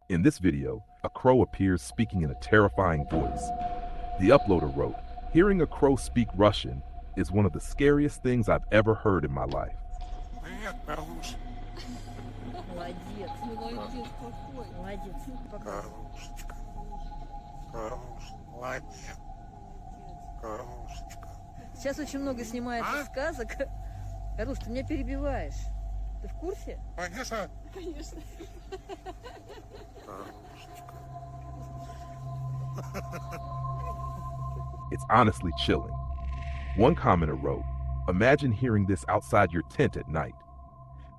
In this video, a crow appears speaking in a terrifying voice. The uploader wrote, "Hearing a crow speak Russian is one of the scariest things I've ever heard in my life." Молодец. Молодец какой. Молодец. Пока. Сейчас очень много снимается сказок. Руш, ты меня перебиваешь. Ты в курсе? Конечно. Конечно. It's honestly chilling. One commenter wrote, "Imagine hearing this outside your tent at night."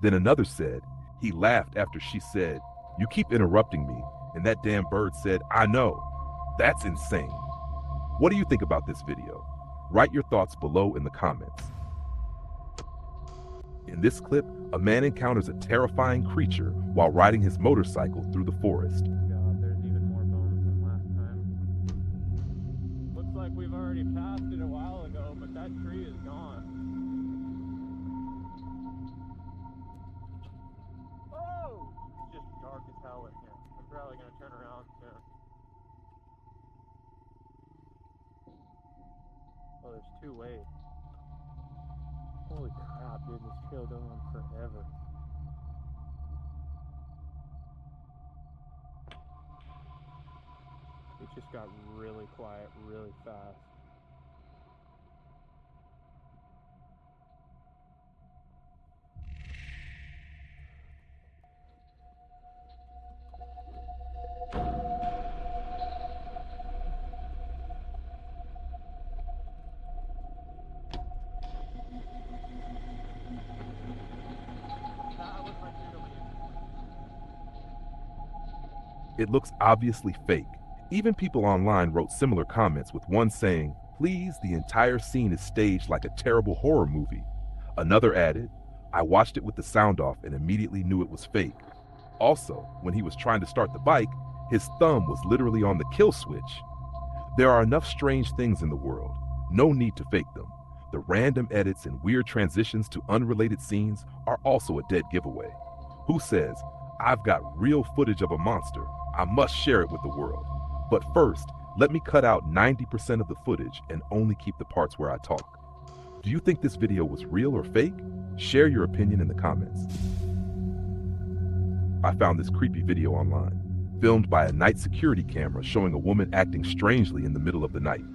Then another said, he laughed after she said, "You keep interrupting me," and that damn bird said, "I know." That's insane. What do you think about this video? Write your thoughts below in the comments. In this clip, a man encounters a terrifying creature while riding his motorcycle through the forest. God, there's even more bones than last time. Looks like we've already passed it a while ago, but that tree is gone. Oh! It's just dark as hell in here. I'm probably gonna turn around soon. Oh, there's two ways. Holy crap, dude, this trail goes on forever. It just got really quiet really fast. It looks obviously fake. Even people online wrote similar comments, with one saying, "Please, the entire scene is staged like a terrible horror movie." Another added, "I watched it with the sound off and immediately knew it was fake." Also, when he was trying to start the bike, his thumb was literally on the kill switch. There are enough strange things in the world. No need to fake them. The random edits and weird transitions to unrelated scenes are also a dead giveaway. Who says, "I've got real footage of a monster, I must share it with the world"? But first, let me cut out 90% of the footage and only keep the parts where I talk. Do you think this video was real or fake? Share your opinion in the comments. I found this creepy video online, filmed by a night security camera showing a woman acting strangely in the middle of the night.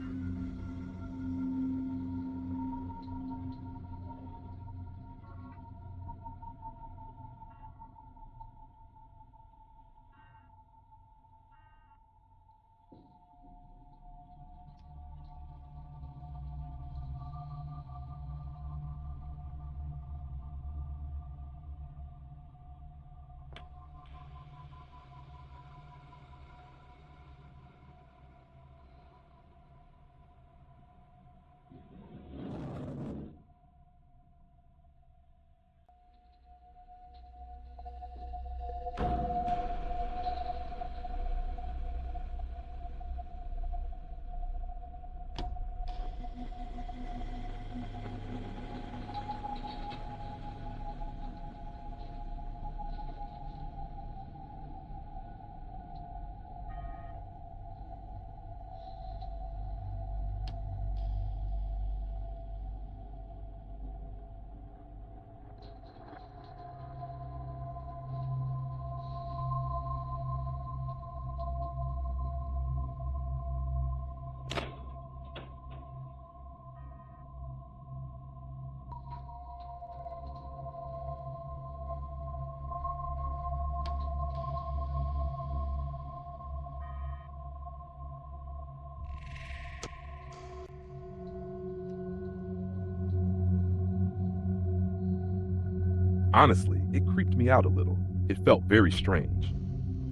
Honestly, it creeped me out a little. It felt very strange.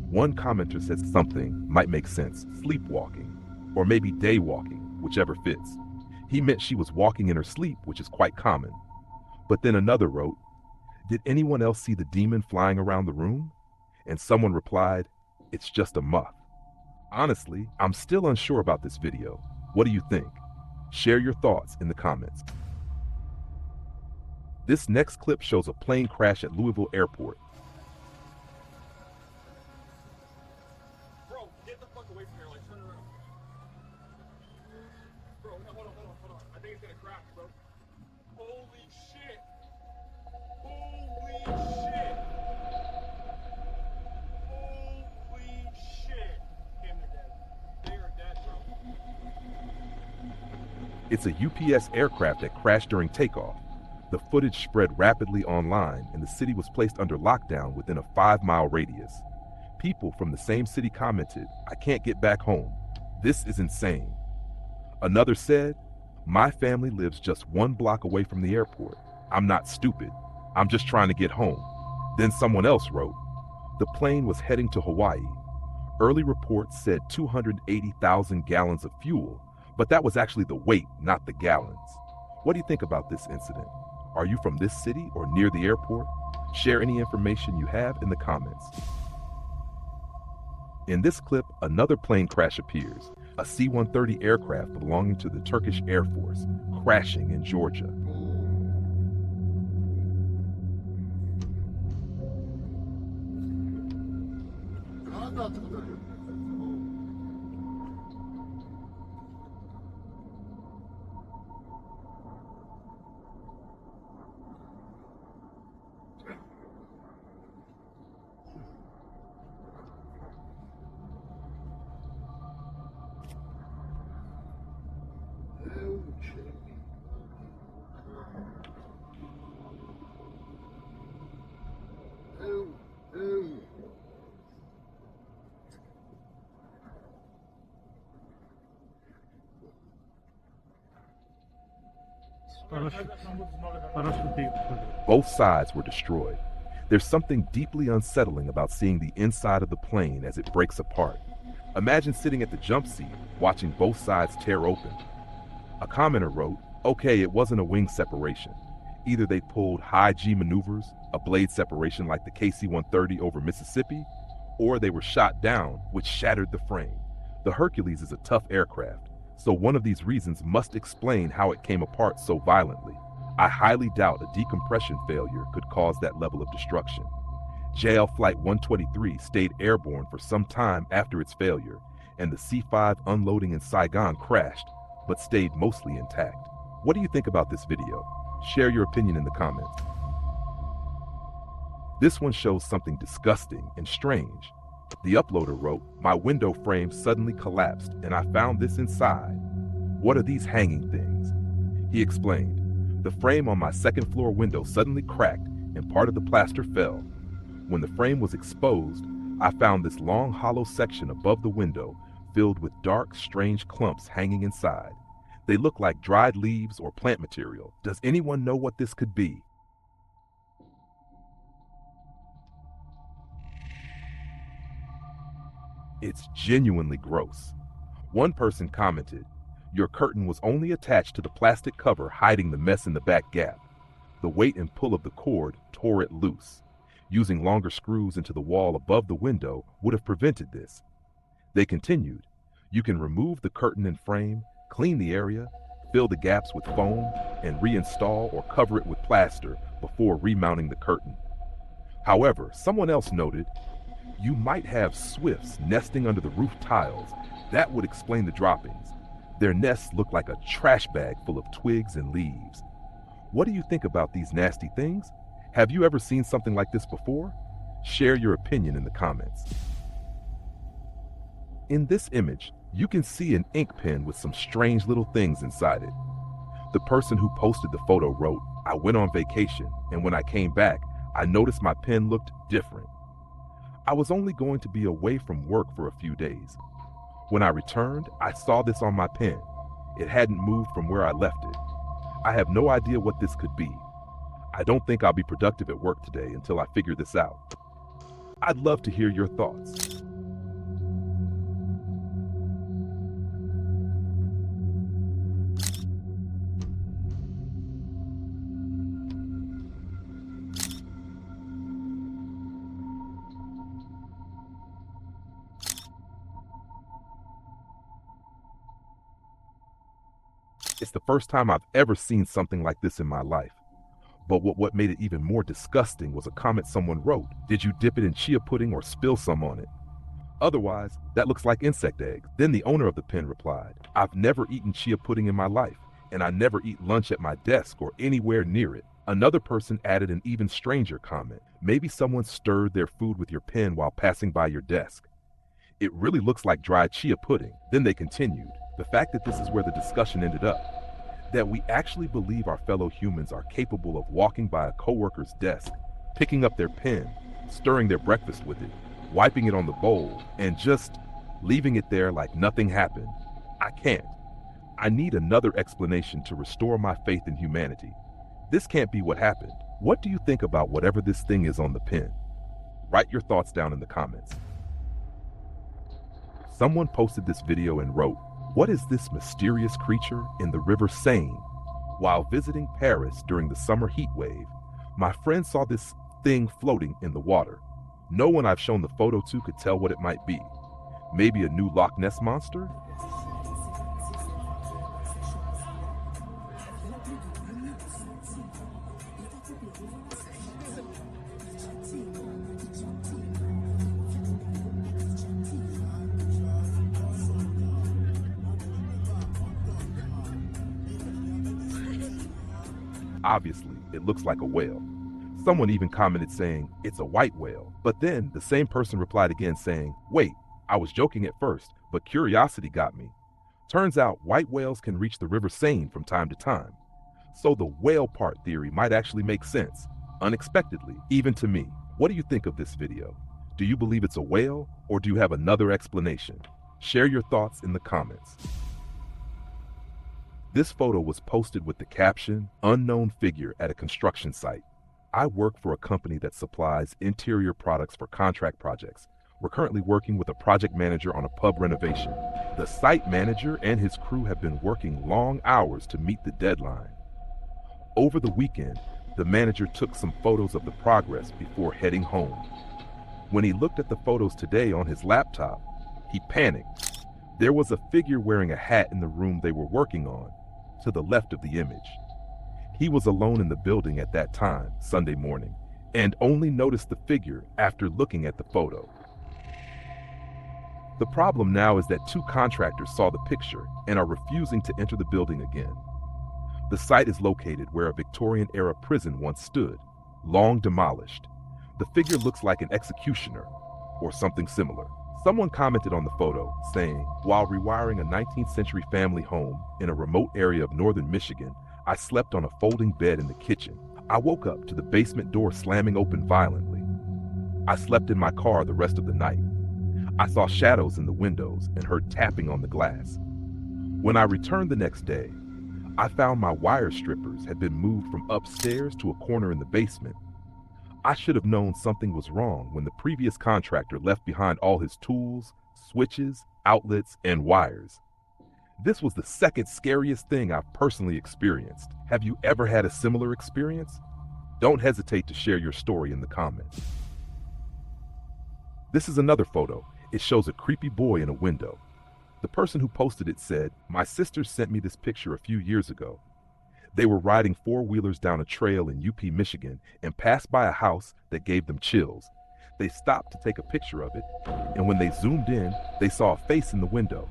One commenter said something might make sense, sleepwalking, or maybe daywalking, whichever fits. He meant she was walking in her sleep, which is quite common. But then another wrote, "Did anyone else see the demon flying around the room?" And someone replied, "It's just a moth." Honestly, I'm still unsure about this video. What do you think? Share your thoughts in the comments. This next clip shows a plane crash at Louisville Airport. Get the fuck away from here, like, turn around. Bro, no, hold on. I think it's gonna crash, bro. Holy shit. Holy shit. Holy shit. Damn, they're dead. They are dead, bro. It's a UPS aircraft that crashed during takeoff. The footage spread rapidly online, and the city was placed under lockdown within a 5-mile radius. People from the same city commented, "I can't get back home. This is insane." Another said, "My family lives just 1 block away from the airport. I'm not stupid. I'm just trying to get home." Then someone else wrote, "The plane was heading to Hawaii. Early reports said 280,000 gallons of fuel, but that was actually the weight, not the gallons." What do you think about this incident? Are you from this city or near the airport? Share any information you have in the comments. In this clip, another plane crash appears, a C-130 aircraft belonging to the Turkish Air Force, crashing in Georgia. Both sides were destroyed. There's something deeply unsettling about seeing the inside of the plane as it breaks apart. Imagine sitting at the jump seat, watching both sides tear open. A commenter wrote, "Okay, it wasn't a wing separation. Either they pulled high G maneuvers, a blade separation like the KC-130 over Mississippi, or they were shot down, which shattered the frame. The Hercules is a tough aircraft, so one of these reasons must explain how it came apart so violently. I highly doubt a decompression failure could cause that level of destruction." JL Flight 123 stayed airborne for some time after its failure, and the C-5 unloading in Saigon crashed, but stayed mostly intact. What do you think about this video? Share your opinion in the comments. This one shows something disgusting and strange. The uploader wrote, "My window frame suddenly collapsed and I found this inside. What are these hanging things?" He explained, "The frame on my second floor window suddenly cracked and part of the plaster fell. When the frame was exposed, I found this long hollow section above the window filled with dark, strange clumps hanging inside. They look like dried leaves or plant material. Does anyone know what this could be?" It's genuinely gross. One person commented, "Your curtain was only attached to the plastic cover hiding the mess in the back gap. The weight and pull of the cord tore it loose. Using longer screws into the wall above the window would have prevented this." They continued, "You can remove the curtain and frame, clean the area, fill the gaps with foam, and reinstall or cover it with plaster before remounting the curtain." However, someone else noted, "You might have swifts nesting under the roof tiles. That would explain the droppings. Their nests look like a trash bag full of twigs and leaves." What do you think about these nasty things? Have you ever seen something like this before? Share your opinion in the comments. In this image, you can see an ink pen with some strange little things inside it. The person who posted the photo wrote, "I went on vacation, and when I came back, I noticed my pen looked different. I was only going to be away from work for a few days. When I returned, I saw this on my pen. It hadn't moved from where I left it. I have no idea what this could be. I don't think I'll be productive at work today until I figure this out." I'd love to hear your thoughts. It's the first time I've ever seen something like this in my life. But what made it even more disgusting was a comment someone wrote, "Did you dip it in chia pudding or spill some on it?" Otherwise, that looks like insect eggs. Then the owner of the pen replied, I've never eaten chia pudding in my life, and I never eat lunch at my desk or anywhere near it. Another person added an even stranger comment. Maybe someone stirred their food with your pen while passing by your desk. It really looks like dry chia pudding. Then they continued. The fact that this is where the discussion ended up, that we actually believe our fellow humans are capable of walking by a coworker's desk, picking up their pen, stirring their breakfast with it, wiping it on the bowl, and just leaving it there like nothing happened. I can't. I need another explanation to restore my faith in humanity. This can't be what happened. What do you think about whatever this thing is on the pen? Write your thoughts down in the comments. Someone posted this video and wrote, what is this mysterious creature in the River Seine? While visiting Paris during the summer heat wave, my friend saw this thing floating in the water. No one I've shown the photo to could tell what it might be. Maybe a new Loch Ness monster? Obviously, it looks like a whale. Someone even commented saying, it's a white whale. But then the same person replied again saying, wait, I was joking at first, but curiosity got me. Turns out white whales can reach the River Seine from time to time. So the whale part theory might actually make sense, unexpectedly, even to me. What do you think of this video? Do you believe it's a whale, or do you have another explanation? Share your thoughts in the comments. This photo was posted with the caption, unknown figure at a construction site. I work for a company that supplies interior products for contract projects. We're currently working with a project manager on a pub renovation. The site manager and his crew have been working long hours to meet the deadline. Over the weekend, the manager took some photos of the progress before heading home. When he looked at the photos today on his laptop, he panicked. There was a figure wearing a hat in the room they were working on, to the left of the image. He was alone in the building at that time, Sunday morning, and only noticed the figure after looking at the photo. The problem now is that two contractors saw the picture and are refusing to enter the building again. The site is located where a Victorian-era prison once stood, long demolished. The figure looks like an executioner or something similar. Someone commented on the photo saying, while rewiring a 19th century family home in a remote area of northern Michigan, I slept on a folding bed in the kitchen. I woke up to the basement door slamming open violently. I slept in my car the rest of the night. I saw shadows in the windows and heard tapping on the glass. When I returned the next day, I found my wire strippers had been moved from upstairs to a corner in the basement. I should have known something was wrong when the previous contractor left behind all his tools, switches, outlets, and wires. This was the second scariest thing I've personally experienced. Have you ever had a similar experience? Don't hesitate to share your story in the comments. This is another photo. It shows a creepy boy in a window. The person who posted it said, my sister sent me this picture a few years ago. They were riding four-wheelers down a trail in UP, Michigan, and passed by a house that gave them chills. They stopped to take a picture of it, and when they zoomed in, they saw a face in the window.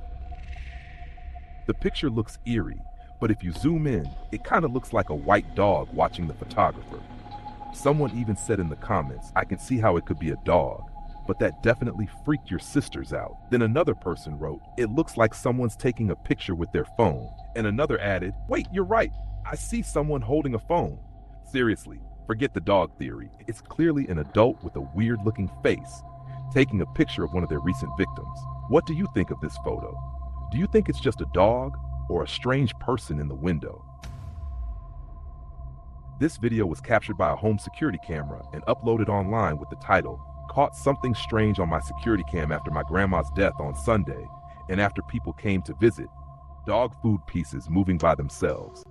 The picture looks eerie, but if you zoom in, it kind of looks like a white dog watching the photographer. Someone even said in the comments, I can see how it could be a dog, but that definitely freaked your sisters out. Then another person wrote, it looks like someone's taking a picture with their phone. And another added, wait, you're right. I see someone holding a phone. Seriously, forget the dog theory. It's clearly an adult with a weird-looking face taking a picture of one of their recent victims. What do you think of this photo? Do you think it's just a dog or a strange person in the window? This video was captured by a home security camera and uploaded online with the title, Caught Something Strange on My Security Cam After My Grandma's Death on Sunday, and after people came to visit. Dog food pieces moving by themselves.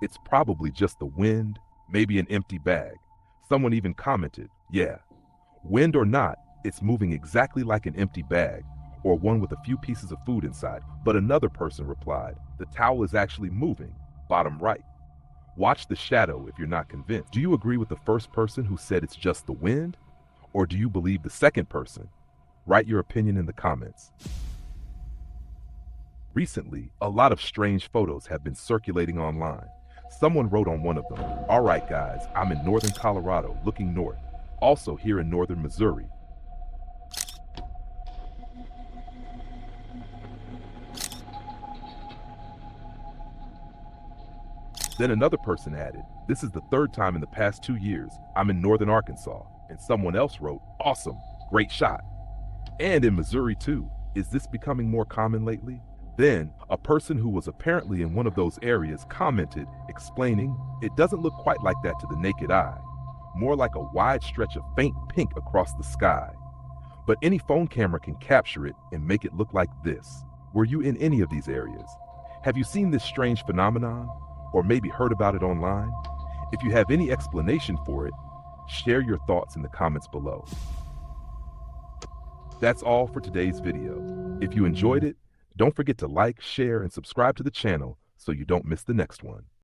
It's probably just the wind, maybe an empty bag. Someone even commented, yeah, wind or not, it's moving exactly like an empty bag or one with a few pieces of food inside. But another person replied, the towel is actually moving, bottom right. Watch the shadow if you're not convinced. Do you agree with the first person who said it's just the wind? Or do you believe the second person? Write your opinion in the comments. Recently, a lot of strange photos have been circulating online. Someone wrote on one of them, all right guys, I'm in northern Colorado looking north, also here in northern Missouri. Then another person added, this is the third time in the past 2 years I'm in northern Arkansas. And someone else wrote, awesome, great shot. And in Missouri too. Is this becoming more common lately? Then, a person who was apparently in one of those areas commented, explaining, it doesn't look quite like that to the naked eye. More like a wide stretch of faint pink across the sky. But any phone camera can capture it and make it look like this. Were you in any of these areas? Have you seen this strange phenomenon? Or maybe heard about it online? If you have any explanation for it, share your thoughts in the comments below. That's all for today's video. If you enjoyed it, don't forget to like, share, and subscribe to the channel so you don't miss the next one.